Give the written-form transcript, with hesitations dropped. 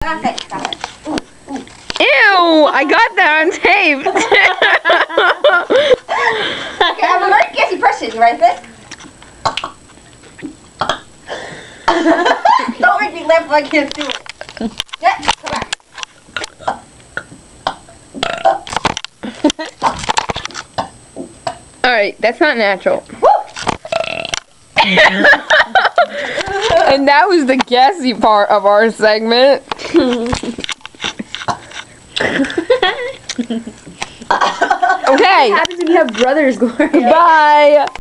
Ew! I got that on tape. Okay, I'm a very guessy person. You ready for this? Don't make me laugh if I can't do it. Yeah, come back. Alright, that's not natural. And that was the gassy part of our segment. Okay. What happens when you have brothers, Gloria? Bye.